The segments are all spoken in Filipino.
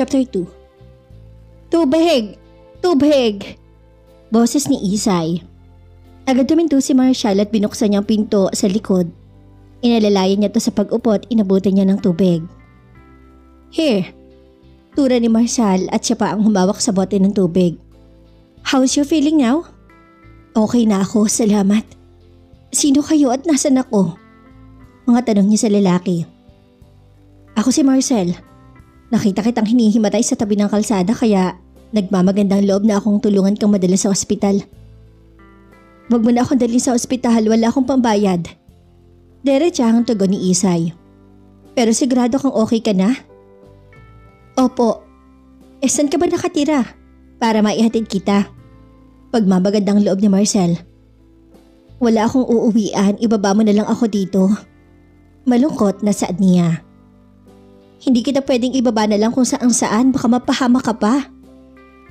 Chapter 2. Tubig! Tubig! Boses ni Isay. Agad tuminto si Marshall at binuksan niya ang pinto sa likod. Inalalayan niya to sa pag-upo at inabutan niya ng tubig. Here! Tura ni Marshall at siya pa ang humawak sa bote ng tubig. How's you feeling now? Okay na ako, salamat. Sino kayo at nasan ako? Mga tanong niya sa lalaki. Ako si Marcel. Nakita kitang hinihimatay sa tabi ng kalsada kaya nagmamagandang loob na akong tulungan kang madala sa ospital. Wag mo na akong dalhin sa ospital, wala akong pambayad. Diretsahang tugon ni Isay. Pero sigurado kang okay ka na? Opo. Saan ka ba nakatira? Para maihatid kita. Pagmamagandang loob ni Marcel. Wala akong uuwian, ibaba mo na lang ako dito. Malungkot na saad niya. Hindi kita pwedeng ibaba na lang kung saan, baka mapahama ka pa.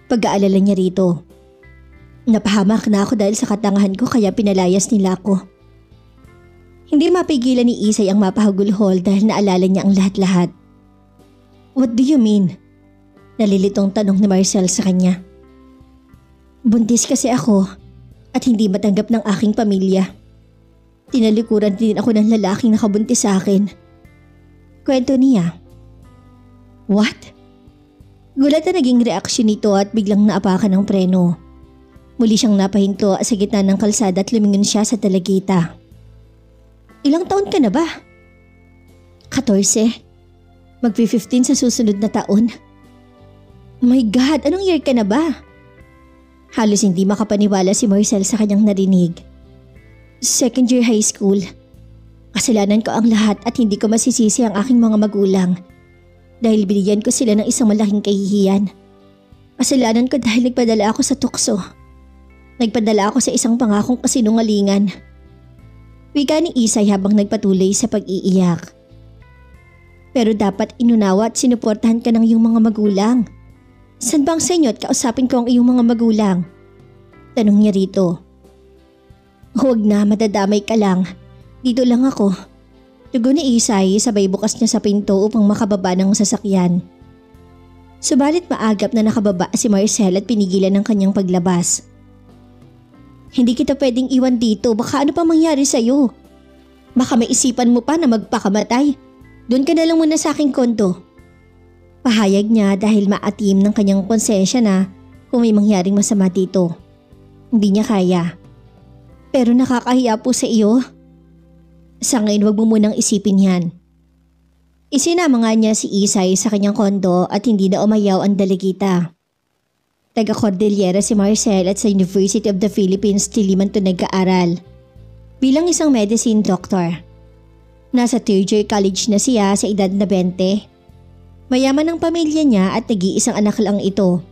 Pag-aalala niya rito. Napahamak na ako dahil sa katangahan ko kaya pinalayas nila ako. Hindi mapigilan ni Isay ang mapahagulhol dahil naalala niya ang lahat-lahat. What do you mean? Nalilitong tanong ni Marcel sa kanya. Buntis kasi ako at hindi matanggap ng aking pamilya. Tinalikuran din ako ng lalaking nakabuntis sa akin. Kwento niya. What? Gulat na naging reaksyon nito at biglang naapakan ng preno. Muli siyang napahinto sa gitna ng kalsada at lumingon siya sa dalagita. Ilang taon ka na ba? 14. Magpi-15 sa susunod na taon. My God, anong year ka na ba? Halos hindi makapaniwala si Marcel sa kanyang narinig. Second year high school. Kasalanan ko ang lahat at hindi ko masisisi ang aking mga magulang. Dahil binigyan ko sila ng isang malaking kahihiyan. Kasalanan ko dahil nagpadala ako sa tukso. Nagpadala ako sa isang pangakong kasinungalingan. Wika ni Isay habang nagpatuloy sa pag-iiyak. Pero dapat inunawa at sinuportahan ka ng iyong mga magulang. San bang sa inyo at kausapin ko ang iyong mga magulang? Tanong niya rito. Huwag na, madadamay ka lang. Dito lang ako. Tugon ni Isay sabay bukas niya sa pinto upang makababa ng sasakyan. Subalit maagap na nakababa si Marcel at pinigilan ng kanyang paglabas. Hindi kita pwedeng iwan dito, baka ano pa mangyari sa'yo? Baka may isipan mo pa na magpakamatay. Doon ka na lang muna sa aking kondo. Pahayag niya dahil maatim ng kanyang konsensya na kung may mangyaring masama dito. Hindi niya kaya. Pero nakakahiya po sa iyo. Sa ngayon wag mo munang isipin yan. Isinama nga niya si Isay sa kanyang kondo at hindi na umayaw ang dalagita. Taga Cordillera si Marcel at sa University of the Philippines Diliman to nag-aaral. Bilang isang medicine doctor. Nasa third year college na siya sa edad na 20. Mayaman ang pamilya niya at nag-iisang anak lang ito.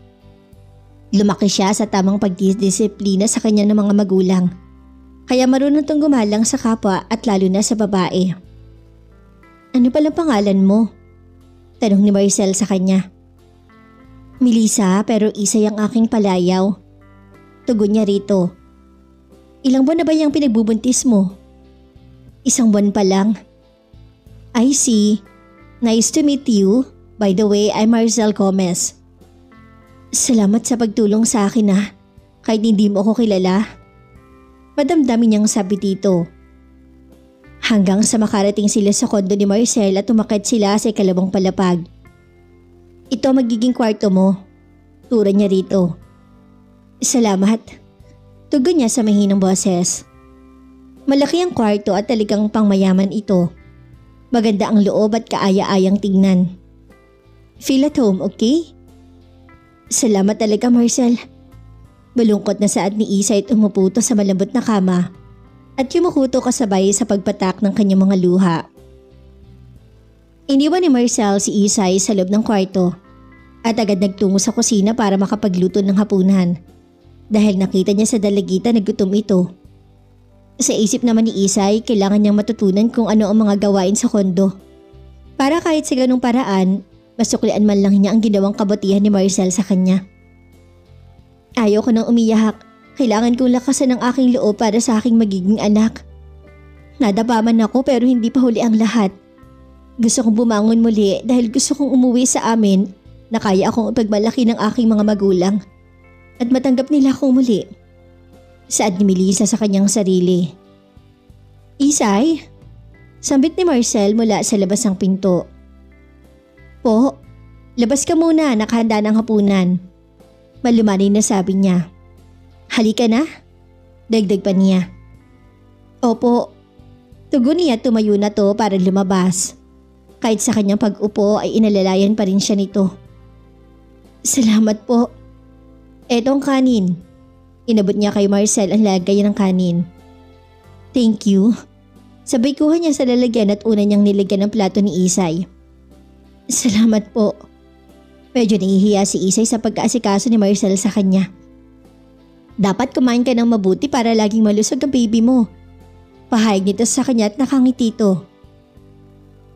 Lumaki siya sa tamang pagdidisiplina sa kanya ng mga magulang. Kaya marunong tong gumalang sa kapwa at lalo na sa babae. Ano palang pangalan mo? Tanong ni Marcel sa kanya. Melissa, pero Isay ang aking palayaw. Tugon niya rito. Ilang buwan na ba yung pinagbubuntis mo? 1 buwan pa lang. I see. Nice to meet you. By the way, I'm Marcel Gomez. Salamat sa pagtulong sa akin kahit hindi mo ako kilala. Madamdamin niyang sabi dito. Hanggang sa makarating sila sa kondo ni Marcel at umakyat sila sa ikalawang palapag. Ito magiging kwarto mo. Tura niya rito. Salamat. Tugon niya sa mahinang boses. Malaki ang kwarto at talagang pangmayaman ito. Maganda ang loob at kaaya-ayang tingnan. Feel at home, okay? Salamat talaga, Marcel. Malungkot na saad ni Isay at umuputo sa malambot na kama at yumukuto kasabay sa pagpatak ng kanyang mga luha. Iniwan ni Marcel si Isay sa loob ng kwarto at agad nagtungo sa kusina para makapagluto ng hapunan dahil nakita niya sa dalagita na gutom ito. Sa isip naman ni Isay, kailangan niyang matutunan kung ano ang mga gawain sa kondo para kahit sa ganung paraan, masuklian man lang niya ang ginawang kabutihan ni Marcel sa kanya. Ayaw ko nang umiyak. Kailangan kong lakasan ang aking loob para sa aking magiging anak. Nadapa man ako pero hindi pa huli ang lahat. Gusto kong bumangon muli dahil gusto kong umuwi sa amin na kaya akong ipagmalaki ng aking mga magulang at matanggap nila akong muli. Saad ni Melissa sa kanyang sarili. Isay? Sambit ni Marcel mula sa labas ng pinto. Po, labas ka muna, nakahanda ng hapunan. Malumanay na sabi niya. Halika na? Dagdag pa niya. Opo. Tugon niya tumayo na to para lumabas. Kahit sa kanyang pag-upo ay inalalayan pa rin siya nito. Salamat po. Etong kanin. Inabot niya kay Marcel ang lagay ng kanin. Thank you. Sabay kuha niya sa lalagyan at una niyang nilagyan ng plato ni Isay. Salamat po. Medyo nahihiya si Isay sa pagkaasikaso ni Marcel sa kanya. Dapat kumain ka ng mabuti para laging malusog ang baby mo. Pahayag nito sa kanya at nakangiti ito.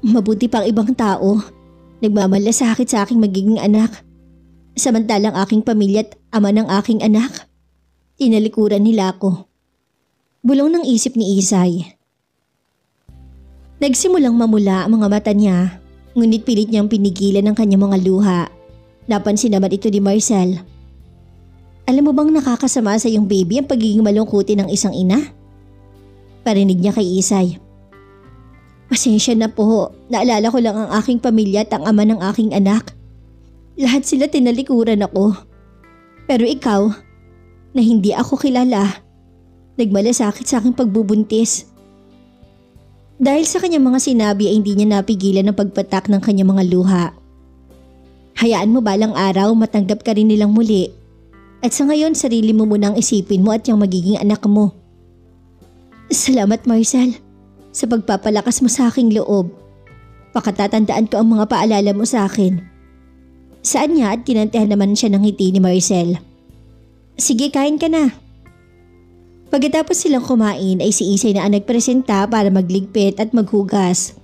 Mabuti pang ibang tao. Nagmamalasakit sa aking magiging anak. Samantalang aking pamilya at ama ng aking anak. Tinalikuran nila ako. Bulong ng isip ni Isay. Nagsimulang mamula ang mga mata niya, ngunit pilit niyang pinigilan ang kanyang mga luha. Napansin naman ito ni Marcel. Alam mo bang nakakasama sa iyong baby ang pagiging malungkutin ng isang ina? Parinig niya kay Isay. Pasensya na po, naalala ko lang ang aking pamilya at ang ama ng aking anak. Lahat sila tinalikuran ako. Pero ikaw, na hindi ako kilala, nagmalasakit sa aking pagbubuntis. Dahil sa kanyang mga sinabi ay hindi niya napigilan ang pagpatak ng kanyang mga luha. Hayaan mo balang araw matanggap ka rin nilang muli. At sa ngayon sarili mo munang isipin mo at yung magiging anak mo. Salamat Marcel sa pagpapalakas mo sa aking loob. Pakatatandaan ko ang mga paalala mo sa akin. Saan niya at kinantihan naman siya ng ngiti ni Marcel. Sige, kain ka na. Pagkatapos silang kumain ay si Isay na ang nagpresenta para magligpit at maghugas.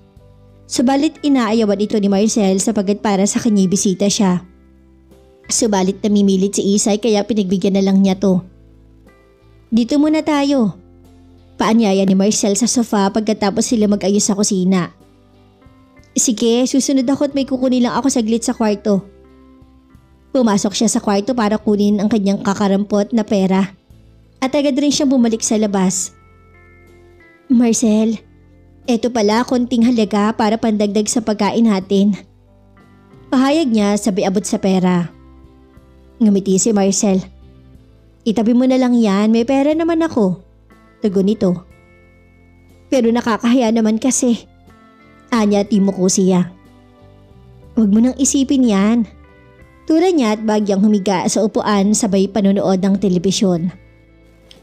Subalit inaayawan ito ni Marcel sapagkat para sa kanya bisita siya. Subalit namimilit si Isay kaya pinagbigyan na lang niya to. Dito muna tayo. Paanyaya ni Marcel sa sofa pagkatapos sila mag-ayos sa kusina. Sige, susunod ako at may kukunin lang ako saglit sa kwarto. Pumasok siya sa kwarto para kunin ang kanyang kakarampot na pera. At agad rin siyang bumalik sa labas. Marcel, eto pala konting halaga para pandagdag sa pagkain natin. Pahayag niya sabay abot sa pera. Ngumiti si Marcel. Itabi mo na lang yan, may pera naman ako. Tugon nito. Pero nakakahiya naman kasi. Anya at ko siya. Huwag mo nang isipin yan. Tura niya at bagyang humiga sa upuan sabay panonood ng telebisyon.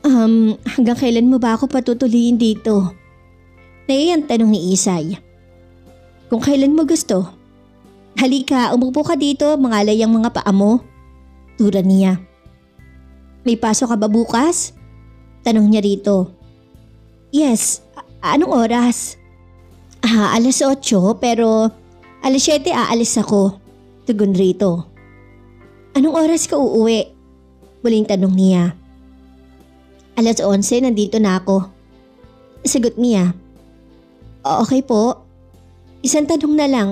Hanggang kailan mo ba ako patutuloyin dito? Naiyang tanong ni Isay. Kung kailan mo gusto. Halika, umupo ka dito, mangalay ang mga paa mo. Tura niya. May pasok ka ba bukas? Tanong niya rito. Yes, anong oras? Alas 8 pero alas 7 aalis ako. Tugon rito. Anong oras ka uuwi? Muling tanong niya. Alas 11 nandito na ako. Sagot niya. Okay po. Isang tanong na lang,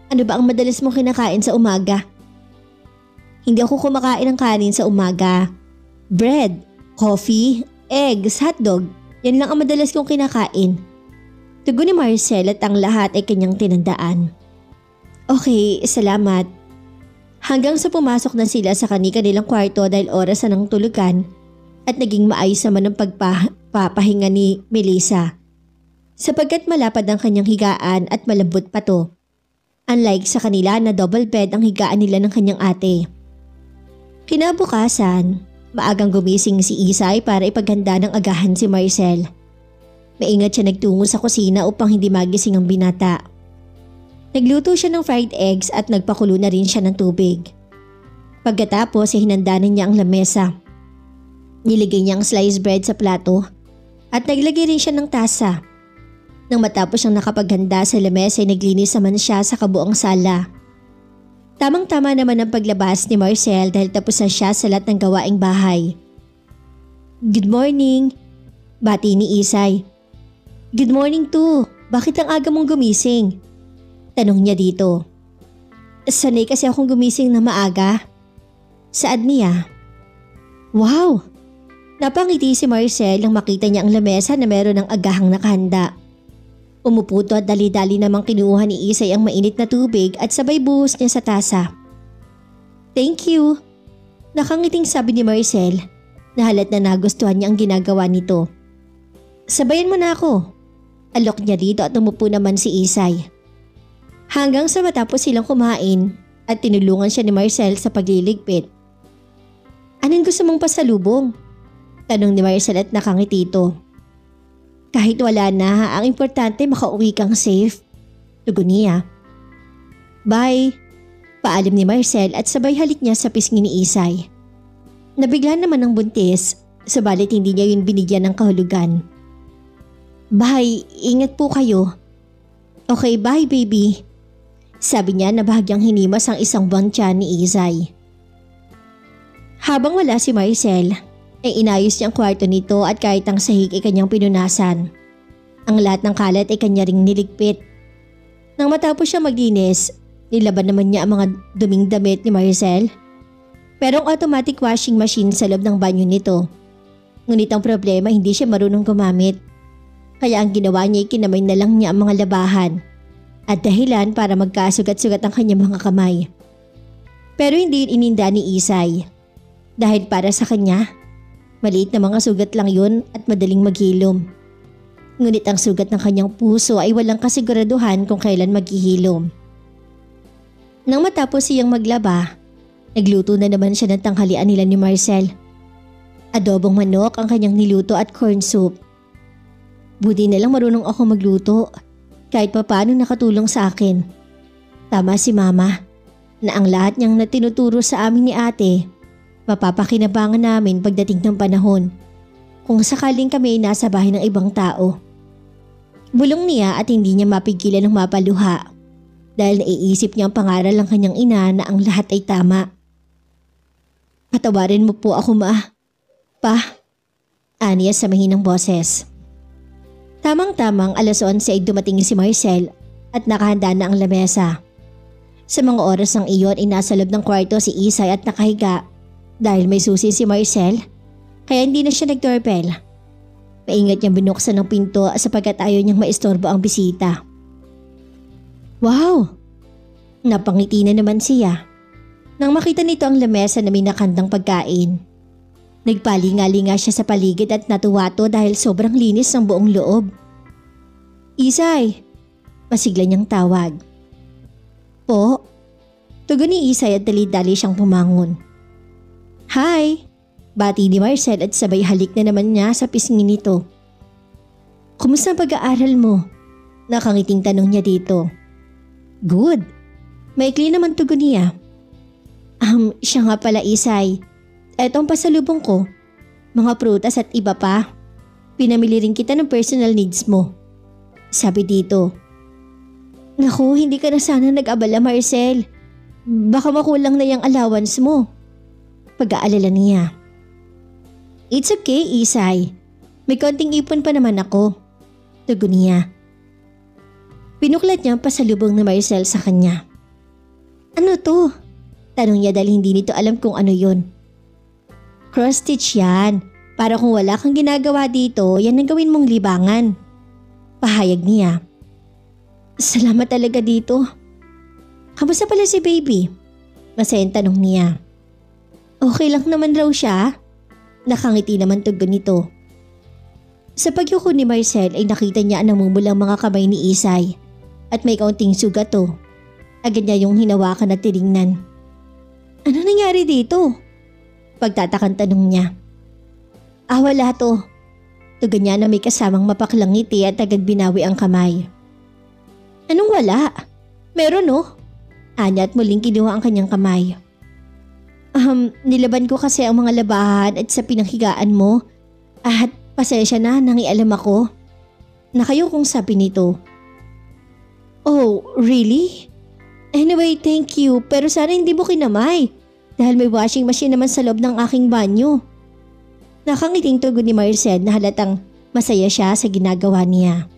ano ba ang madalas mong kinakain sa umaga? Hindi ako kumakain ng kanin sa umaga. Bread, coffee, eggs, hotdog, yan lang ang madalas kong kinakain. Tugon ni Marcel at ang lahat ay kanyang tinandaan. Okay, salamat. Hanggang sa pumasok na sila sa kanilang kwarto dahil oras na ng tulugan at naging maayos naman ang pagpapahinga ni Melissa. Sapagkat malapad ang kanyang higaan at malambot pa to. Unlike sa kanila na double bed ang higaan nila ng kanyang ate. Kinabukasan, maagang gumising si Isay para ipaghanda ng agahan si Marcel. Maingat siya nagtungo sa kusina upang hindi magising ang binata. Nagluto siya ng fried eggs at nagpakulo na rin siya ng tubig. Pagkatapos ay hinandanan niya ang lamesa. Niligay niya ang sliced bread sa plato at naglagay rin siya ng tasa. Nang matapos siyang nakapaghanda sa lamesa ay naglinis naman siya sa kabuang sala. Tamang-tama naman ang paglabas ni Marcel dahil tapos na siya sa lahat ng gawaing bahay. Good morning, bati ni Isay. Good morning too, bakit ang aga mong gumising? Tanong niya dito. Sanay kasi akong gumising na maaga. Saad niya. Wow! Napangiti si Marcel nang makita niya ang lamesa na meron ng agahang nakahanda. Umupo at dali-dali namang kinuha ni Isay ang mainit na tubig at sabay buhos niya sa tasa. Thank you! Nakangiting sabi ni Marcel na halat na nagustuhan niya ang ginagawa nito. Sabayan mo na ako. Alok niya rito at umupo naman si Isay. Hanggang sa matapos silang kumain at tinulungan siya ni Marcel sa pagliligpit. Anong gusto mong pasalubong? Tanong ni Marcel at nakangiti ito. Kahit wala na, ang importante makauwi kang safe. Tugon niya. Bye. Paalim ni Marcel at sabay halik niya sa pisngi ni Isay. Nabigla naman ng buntis, subalit hindi niya yun binigyan ng kahulugan. Bye, ingat po kayo. Okay, bye baby. Sabi niya na bahagyang hinimas ang isang buwang tiyan ni Isay. Habang wala si Marcel, ay inayos niya ang kwarto nito at kahit ang sahig ay kanyang pinunasan. Ang lahat ng kalat ay kanya ring niligpit. Nang matapos siya maglinis, nilaban naman niya ang mga duming damit ni Marcel. Pero ang automatic washing machine sa loob ng banyo nito. Ngunit ang problema hindi siya marunong gumamit. Kaya ang ginawa niya ay kinamay na lang niya ang mga labahan. At dahilan para magkasugat-sugat ang kanyang mga kamay. Pero hindi ininda ni Isay. Dahil para sa kanya, maliit na mga sugat lang yun at madaling maghilom. Ngunit ang sugat ng kanyang puso ay walang kasiguraduhan kung kailan maghihilom. Nang matapos siyang maglaba, nagluto na naman siya ng tanghalian nila ni Marcel. Adobong manok ang kanyang niluto at corn soup. Buti na lang marunong ako magluto. Kahit pa paano nakatulong sa akin. Tama si Mama na ang lahat niyang natinuturo sa amin ni Ate, mapapakinabangan namin pagdating ng panahon kung sakaling kami ay nasa bahay ng ibang tao. Bulong niya at hindi niya mapigilan ng mapaluha dahil naiisip niya ang pangaral ng kanyang ina na ang lahat ay tama. Patawarin mo po ako, Ma. Pa, aniya sa mahinang boses. Tamang-tamang alas 11 ay dumating si Marcel at nakahanda na ang lamesa. Sa mga oras ng iyon ay nasa loob ng kwarto si Isay at nakahiga dahil may susi si Marcel kaya hindi na siya nag-doorbell. Maingat niyang binuksan ng pinto sapagkat ayaw niyang maistorbo ang bisita. Wow! Napangiti na naman siya nang makita nito ang lamesa na may nakandang pagkain. Nagpalinga-linga siya sa paligid at natuwa to dahil sobrang linis ng buong loob. Isay! Masigla niyang tawag. Po? Tugon ni Isay at dali-dali siyang pumangon. Hi! Bati ni Marcel at sabay halik na naman niya sa pisngi nito. Kumusta ang pag-aaral mo? Nakangiting tanong niya dito. Good. Maikli naman tugon niya. Siya nga pala Isay. Eto ang pasalubong ko. Mga prutas at iba pa. Pinamili rin kita ng personal needs mo. Sabi dito. Naku, hindi ka na sana nag-abala Marcel. Baka makulang na yung allowance mo. Pag-aalala niya. It's okay, Isay. May konting ipon pa naman ako. Tugon niya. Pinuklat niya ang pasalubong ni Marcel sa kanya. Ano to? Tanong niya dahil hindi nito alam kung ano yun. Cross-stitch yan. Para kung wala kang ginagawa dito, yan ang gawin mong libangan. Pahayag niya. Salamat talaga dito. Kamusta pala si baby? Masayang tanong niya. Okay lang naman raw siya. Nakangiti naman tugon nito. Sa pagyuko ni Marcel ay nakita niya ang namumulang mga kamay ni Isay at may kaunting sugat to. Agad niya yung hinawakan at tiningnan. Ano nangyari dito? Pagtatakan tanong niya. Wala to. Tugon niya na may kasamang mapaklang ngiti at agad binawi ang kamay. Anong wala? Meron no? Anya at muling kinuha ang kanyang kamay. Nilaban ko kasi ang mga labahan at sa pinanghigaan mo at pasensya na nangialam ako. Nakayo kong sabi nito. Oh, really? Anyway, thank you pero sana hindi mo kinamay. Dahil may washing machine naman sa loob ng aking banyo. Nakangiting tugon ni Marcel na halatang masaya siya sa ginagawa niya.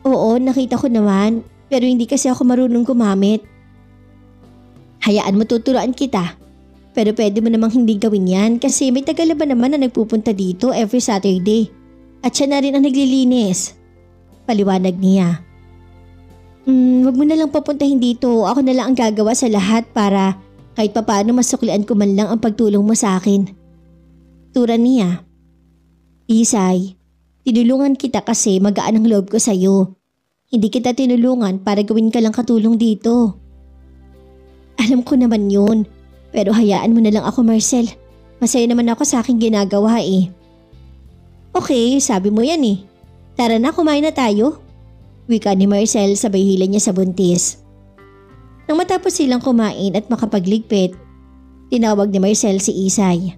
Oo, nakita ko naman pero hindi kasi ako marunong gumamit. Hayaan mo tuturuan kita. Pero pwede mo namang hindi gawin yan kasi may Tagalaban naman na nagpupunta dito every Saturday. At siya na rin ang naglilinis. Paliwanag niya. Wag mo na lang papuntahin dito. Ako na lang ang gagawa sa lahat para kahit papaano masuklian ko man lang ang pagtulong mo sa akin. Tura niya. Isay, tinulungan kita kasi magaan ang loob ko sa'yo. Hindi kita tinulungan para gawin ka lang katulong dito. Alam ko naman yun. Pero hayaan mo na lang ako, Marcel. Masaya naman ako sa aking ginagawa eh. Okay, sabi mo yan eh. Tara na, kumain na tayo. Wika ni Marcel sabay hila niya sa buntis. Nang matapos silang kumain at makapagligpit, tinawag ni Marcel si Isay.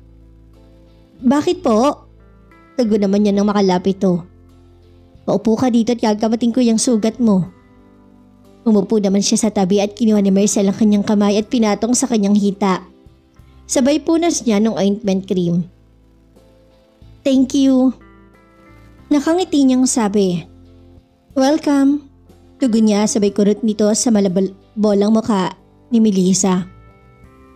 Bakit po? Tago naman niya nang makalapit to. Paupo ka dito at gagamatin ko yung sugat mo. Umupo naman siya sa tabi at kinuha ni Marcel ang kanyang kamay at pinatong sa kanyang hita. Sabay punas niya ng ointment cream. Thank you. Nakangiti niyang sabi. Welcome. Tugon niya sabay kurot nito sa malabolang mukha ni Melissa.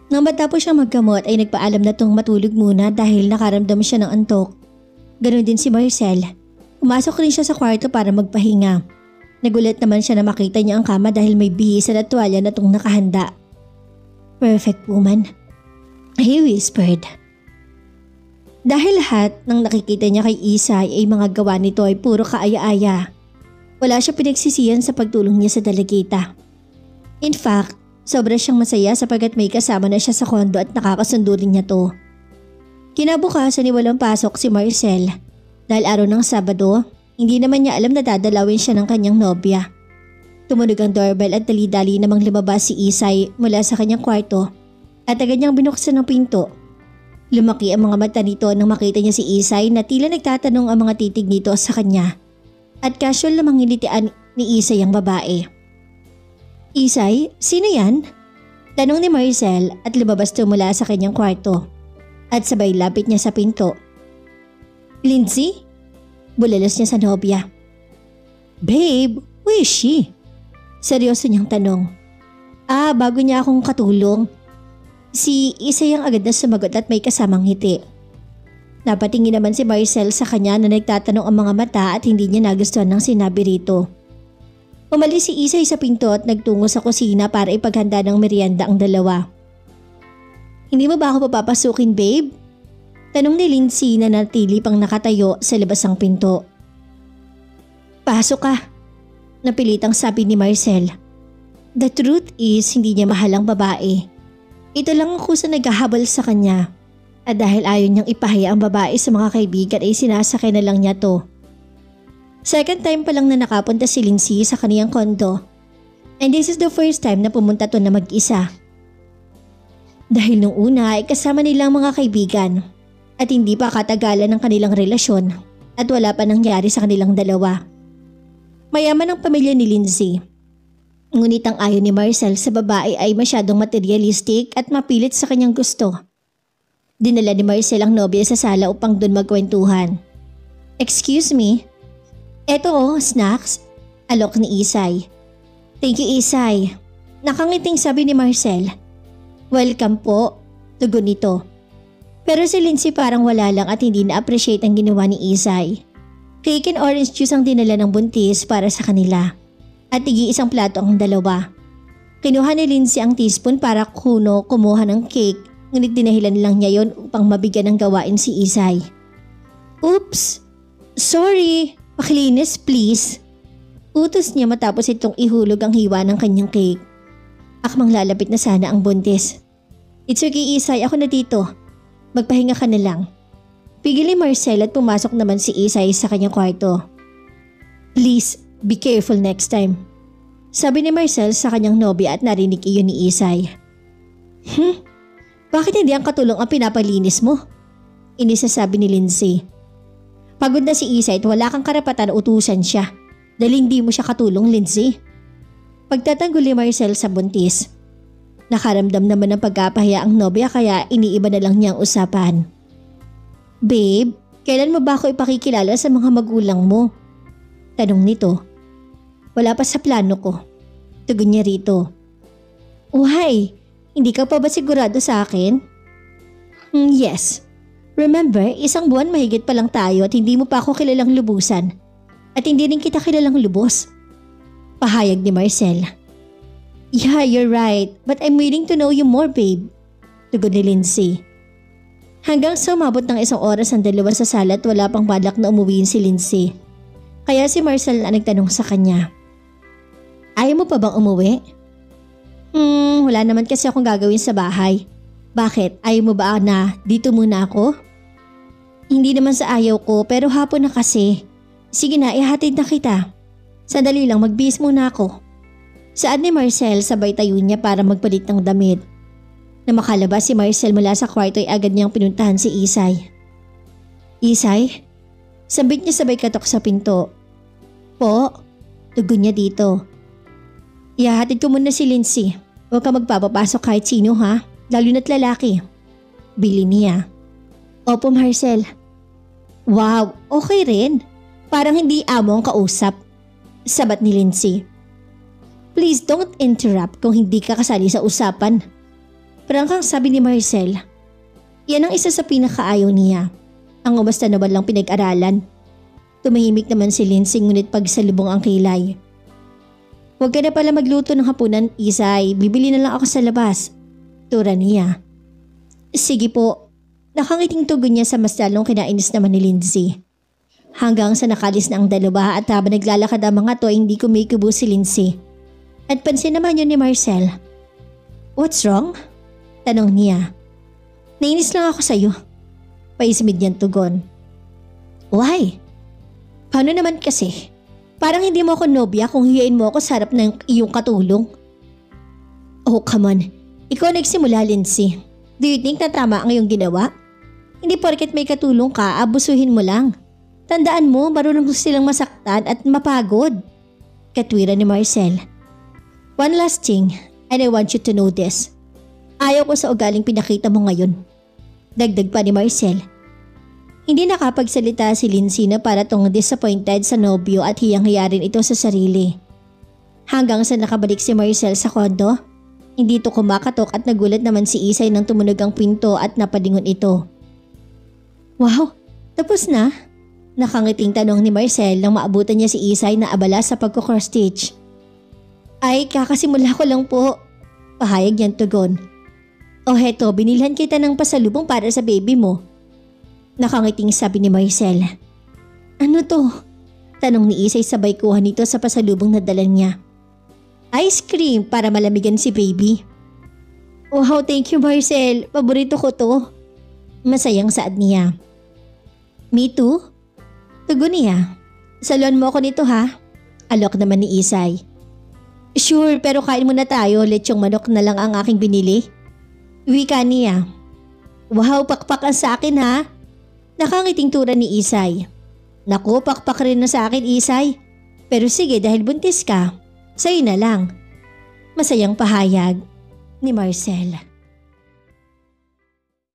Nang matapos siyang maggamot ay nagpaalam na tong matulog muna dahil nakaramdam siya ng antok. Ganon din si Marcel. Pumasok rin siya sa kwarto para magpahinga. Nagulat naman siya na makita niya ang kama dahil may bihisan at tuwalya na itong nakahanda. Perfect woman, he whispered. Dahil lahat ng nakikita niya kay Isay ay mga gawa nito ay puro kaaya-aya. Wala siya pinagsisiyan sa pagtulong niya sa dalagita. In fact, sobra siyang masaya sapagkat may kasama na siya sa kondo at nakakasundo rin niya to. Kinabukasan ay walang pasok si Marcel. Dahil araw ng Sabado, hindi naman niya alam na dadalawin siya ng kanyang nobya. Tumunog ang doorbell at dali-dali namang lumabas si Isay mula sa kanyang kwarto at agad niyang binuksan ang pinto. Lumaki ang mga mata nito nang makita niya si Isay na tila nagtatanong ang mga titig nito sa kanya. At casual lamang nilitian ni Isay ang babae. Isay, sino yan? Tanong ni Marcel at lumabas mula sa kanyang kwarto. At sabay lapit niya sa pinto. Lindsay? Bulalas niya sa nobya. Babe, who is she? Seryoso niyang tanong. Bago niya akong katulong. Si Isay ang agad na sumagot at may kasamang ngiti. Napatingin naman si Marcel sa kanya na nagtatanong ang mga mata at hindi niya nagustuhan ng sinabi rito. Umalis si Isay sa pinto at nagtungo sa kusina para ipaghanda ng merienda ang dalawa. Hindi mo ba ako papapasukin, babe? Tanong ni Lindsay na natili pang nakatayo sa labas ng pinto. Pasok ka. Napilitang sabi ni Marcel. The truth is hindi niya mahal ang babae. Ito lang ang kusa naghahabol sa kanya. At dahil ayaw niyang ipahiya ang babae sa mga kaibigan ay sinasakay na lang niya to. Second time pa lang na nakapunta si Lindsay sa kaniyang kondo. And this is the first time na pumunta to na mag-isa. Dahil nung una ay kasama nilang mga kaibigan. At hindi pa katagalan ng kanilang relasyon at wala pa nangyari sa kanilang dalawa. Mayaman ang pamilya ni Lindsay. Ngunit ang ayaw ni Marcel sa babae ay masyadong materialistic at mapilit sa kanyang gusto. Dinala ni Marcel ang nobya sa sala upang doon magkwentuhan. Excuse me? Eto snacks. Alok ni Isay. Thank you, Isay. Nakangiting sabi ni Marcel. Welcome po. Tugon nito. Pero si Lindsay parang wala lang at hindi na-appreciate ang ginawa ni Isay. Cake and orange juice ang dinala ng buntis para sa kanila. At tig-iisang plato ang dalawa. Kinuha ni Lindsay ang teaspoon para kumuha ng cake, ngunit dinahilan lang niya yon upang mabigyan ng gawain si Isay. Oops! Sorry! Pakilinis please! Utos niya matapos itong ihulog ang hiwa ng kanyang cake. Akmang lalapit na sana ang buntis. It's okay, Isay, ako na dito. Magpahinga ka na lang. Pigil ni Marcel at pumasok naman si Isay sa kanyang kwarto. Please, be careful next time. Sabi ni Marcel sa kanyang nobya at narinig iyon ni Isay. Bakit hindi ang katulong ang pinapalinis mo? Inisasabi ni Lindsay. Pagod na si Isay at wala kang karapatan na utusan siya. Dahil hindi mo siya katulong, Lindsay. Pagtatanggol ni Marcel sa buntis. Nakaramdam naman ng pagkapahiya ang nobya kaya iniiba na lang niya ang usapan. Babe, kailan mo ba ako ipakikilala sa mga magulang mo? Tanong nito. Wala pa sa plano ko. Tugon niya rito. Why? Hindi ka pa ba sigurado sa akin? Yes. Remember, 1 buwan mahigit pa lang tayo at hindi mo pa ako kilalang lubusan. At hindi rin kita kilalang lubos. Pahayag ni Marcel. Yeah, you're right. But I'm willing to know you more, babe. Tugon ni Lindsay. Hanggang sa umabot ng 1 oras ang dalawa sa sala at wala pang balak na umuwiin si Lindsay. Kaya si Marcel ang nagtanong sa kanya. Ayaw mo pa bang umuwi? Wala naman kasi akong gagawin sa bahay. Bakit? Ayaw mo ba na dito muna ako? Hindi naman sa ayaw ko pero hapon na kasi. Sige na, ihatid na kita. Sandali lang, magbihis muna ako. Saad ni Marcel sabay tayo niya para magpalit ng damit. Na makalabas si Marcel mula sa kwarto ay agad niyang pinuntahan si Isay. Isay? Sabit niya sabay katok sa pinto. Po? Tugon niya dito. Ihahatid ko muna si Lindsay. Huwag ka magpapapasok kahit sino ha, lalo na't lalaki. Bili niya. Opo Marcel. Wow, okay rin. Parang hindi amo ang kausap. Sabat ni Lindsay. Please don't interrupt kung hindi ka kasali sa usapan. Prangkang sabi ni Marcel. Yan ang isa sa pinakaayaw niya. Ang umasta na lang pinag-aralan. Tumahimik naman si Lindsay ngunit pagsalubong ang kilay. Huwag ka na pala magluto ng hapunan, Isay. Bibili na lang ako sa labas. Tura niya. Sige po. Nakangiting tugon niya sa mas lalong kinainis naman ni Lindsay. Hanggang sa nakalis na ang dalawa at habang naglalakad ang mga to hindi kumikubo si Lindsay. At pansin naman yun ni Marcel. What's wrong? Tanong niya. Nainis lang ako sa'yo. Paismid niyang tugon. Why? Paano naman kasi? Parang hindi mo ako nobya kung hiyain mo ako sa harap ng iyong katulong. Oh, come on. Ikaw nagsimula, Lindsay. Do you think na tama ang iyong ginawa? Hindi porket may katulong ka, abusuhin mo lang. Tandaan mo, marunong silang masaktan at mapagod. Katwira ni Marcel. One last thing, and I want you to know this. Ayaw ko sa ugaling pinakita mo ngayon. Dagdag pa ni Marcel. Hindi nakapagsalita si Lindsay na para tong disappointed sa nobyo at hiyang-hiya rin ito sa sarili. Hanggang sa nakabalik si Marcel sa kondo, hindi ito kumakatok at nagulat naman si Isay nang tumunog ang pinto at napalingon ito. Wow, tapos na? Nakangiting tanong ni Marcel nang maabutan niya si Isay na abala sa pagko-cross stitch. Ay, kakasimula ko lang po. Pahayag niyang tugon. O heto, binilhan kita ng pasalubong para sa baby mo. Nakangiting sabi ni Marcel. Ano to? Tanong ni Isay sabay kuha nito sa pasalubong na dala niya. Ice cream para malamigan si baby. Wow, thank you Marcel. Paborito ko to. Masayang saad niya. Me too? Tugon niya. Saluhan mo ako nito ha? Alok naman ni Isay. Sure, pero kain muna tayo. Lechong manok na lang ang aking binili. Wika niya. Wow, pakpakan sa akin ha? Nakangiting tura ni Isay. Naku, pakpak rin na sa akin Isay. Pero sige dahil buntis ka, sa'yo na lang. Masayang pahayag ni Marcel.